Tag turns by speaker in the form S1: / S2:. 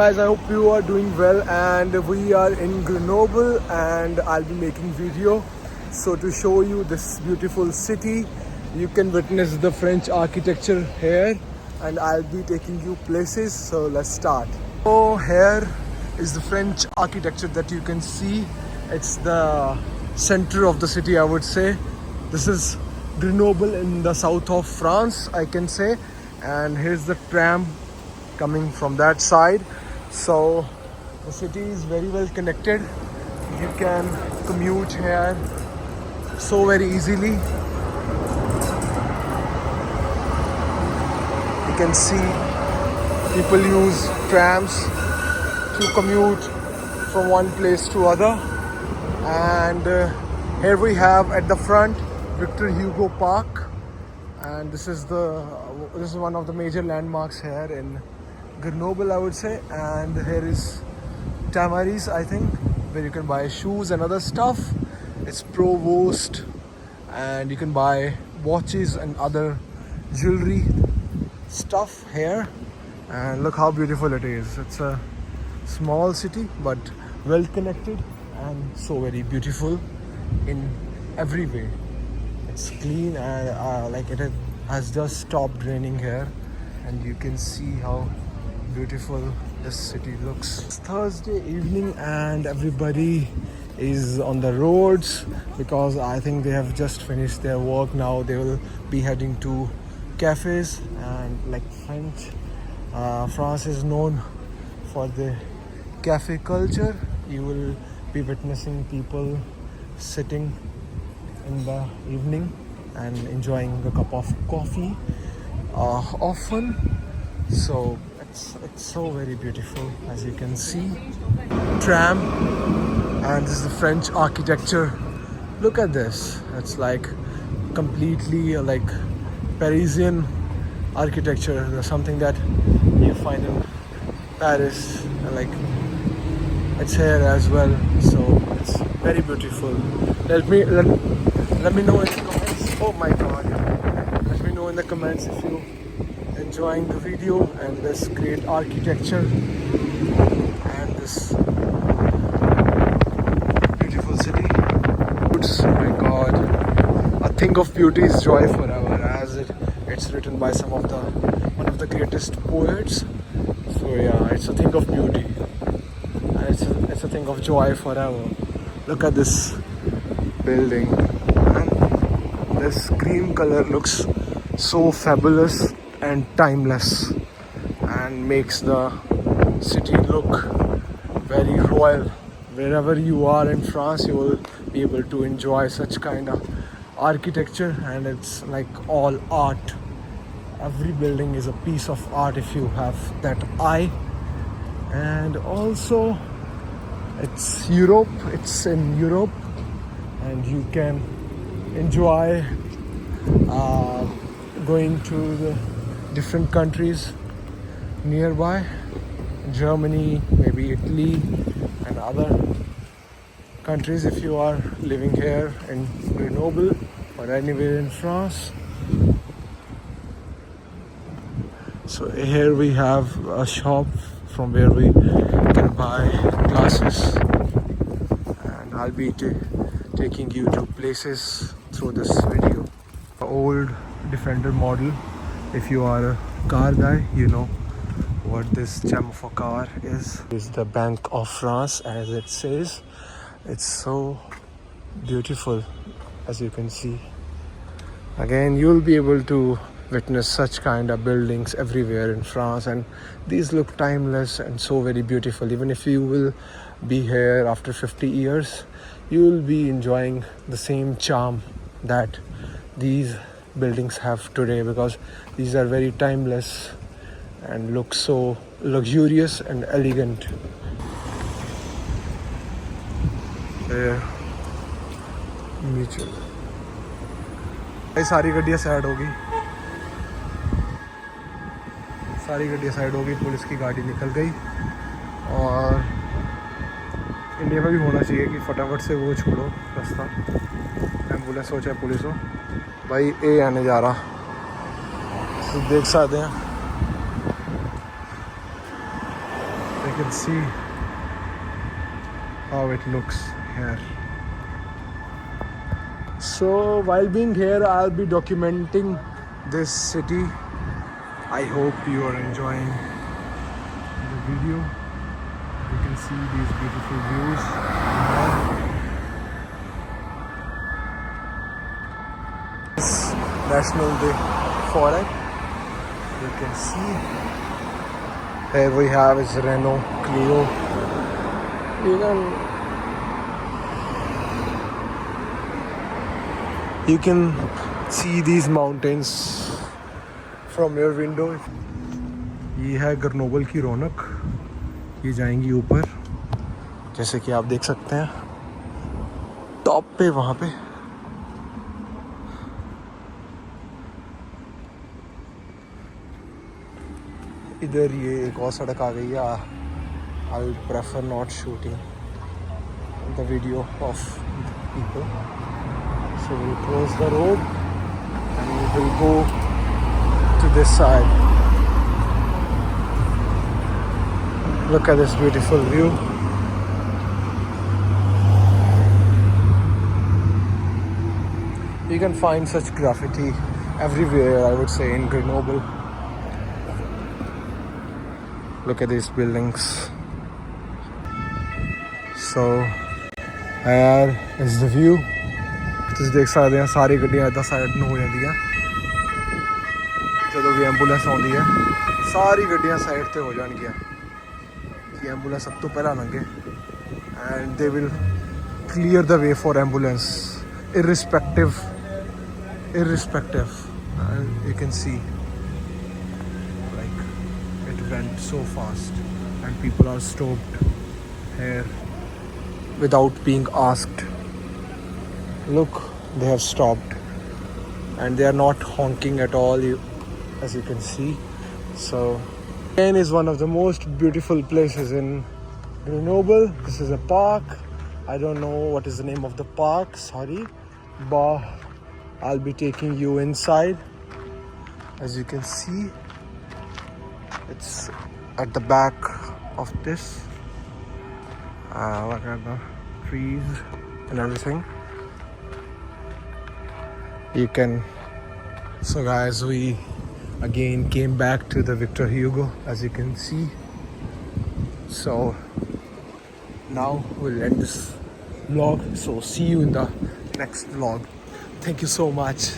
S1: Guys, I hope you are doing well, and we are in Grenoble and I'll be making video. So to show you this beautiful city, you can witness the French architecture here and I'll be taking you places. So let's start. So here is the French architecture that you can see. It's the center of the city, I would say. This is Grenoble in the south of France, I can say. And here's the tram coming from that side. So the city is very well connected. You can commute here so very easily. You can see people use trams to commute from one place to other. And here we have at the front Victor Hugo Park, and this is one of the major landmarks here in Grenoble, I would say. And here is Tamaris, I think, where you can buy shoes and other stuff. It's Provost, and you can buy watches and other jewelry stuff here. And look how beautiful it is. It's a small city but well connected and so very beautiful in every way. It's clean and like it has just stopped raining here, and you can see how beautiful this city looks. It's Thursday evening and everybody is on the roads because I think they have just finished their work. Now they will be heading to cafes, and like France is known for the cafe culture. You will be witnessing people sitting in the evening and enjoying a cup of coffee often. So it's so very beautiful, as you can see. Tram, and this is the French architecture. Look at this. It's like completely like Parisian architecture. There's something that you find in Paris, and like it's here as well. So it's very beautiful. Let me know in the comments. Oh my god. Let me know in the comments if you enjoying the video and this great architecture and this beautiful city. Oh my god. A thing of beauty is joy forever, as it's written by one of the greatest poets. So yeah, it's a thing of beauty. And it's a thing of joy forever. Look at this building. And this cream color looks so fabulous and timeless, and makes the city look very royal. Wherever you are in France, you will be able to enjoy such kind of architecture, and it's like all art. Every building is a piece of art if you have that eye. And also it's Europe, it's in Europe, and you can enjoy going to the different countries nearby, Germany, maybe Italy and other countries if you are living here in Grenoble or anywhere in France. So here we have a shop from where we can buy glasses, and I'll be taking you to places through this video. Old Defender model. If you are a car guy, you know what this gem of a car is. This is the Bank of France, as it says. It's so beautiful, as you can see. Again, you'll be able to witness such kind of buildings everywhere in France, and these look timeless and so very beautiful. Even if you will be here after 50 years, you will be enjoying the same charm that these buildings have today, because these are very timeless and look so luxurious and elegant. There, mutual. ये सारी गड्डियाँ side होगी, police की गाड़ी निकल गई। और India में भी होना चाहिए कि फटाफट से वो छोड़ो रास्ता, एम्बुलेंस हो चाहे पुलिस हो। भाई ये आने जा रहा, तो देख सकते हैं, can see how it looks here. So while being here, I'll be documenting this city. I hope you are enjoying the video. You can see these beautiful views. It's National Day for it. You can see here we have is Renault Clio. You can see these mountains from your window. ये है Grenoble की रौनक. ये जाएंगी ऊपर, जैसे कि आप देख सकते हैं टॉप पे वहाँ पे. इधर ये एक और सड़क आ गई है. I prefer not shooting the video of people. So we'll close the road and we will go to this side. Look at this beautiful view. You can find such graffiti everywhere, I would say, in Grenoble. Look at these buildings. So here is the view. ਤੁਸੀਂ ਦੇਖ ਸਕਦੇ ਆ ਸਾਰੀ ਗੱਡੀਆਂ ਇੱਦਾਂ side ਨੂੰ ਹੋ ਜਾਂਦੀਆਂ ਜਦੋਂ ਵੀ ਐਂਬੂਲੈਂਸ ਆਉਂਦੀ ਹੈ. ਸਾਰੀ ਗੱਡੀਆਂ ਸਾਈਡ ਤੇ ਹੋ ਜਾਣਗੀਆਂ ਕਿ ਐਂਬੂਲੈਂਸ ਸਭ ਤੋਂ ਪਹਿਲਾਂ ਲੰਘੇ. And they will clear the way for ambulance irrespective. And you can see like it went so fast and people are stopped here without being asked. Look, they have stopped and they are not honking at all, as you can see. So Spain is one of the most beautiful places in Grenoble. This is a park. I don't know what is the name of the park, sorry, but I'll be taking you inside. As you can see, it's at the back of this. Look at the trees and everything. You can. So guys, we again came back to the Victor Hugo, as you can see. So now we'll end this vlog. So see you in the next vlog. Thank you so much.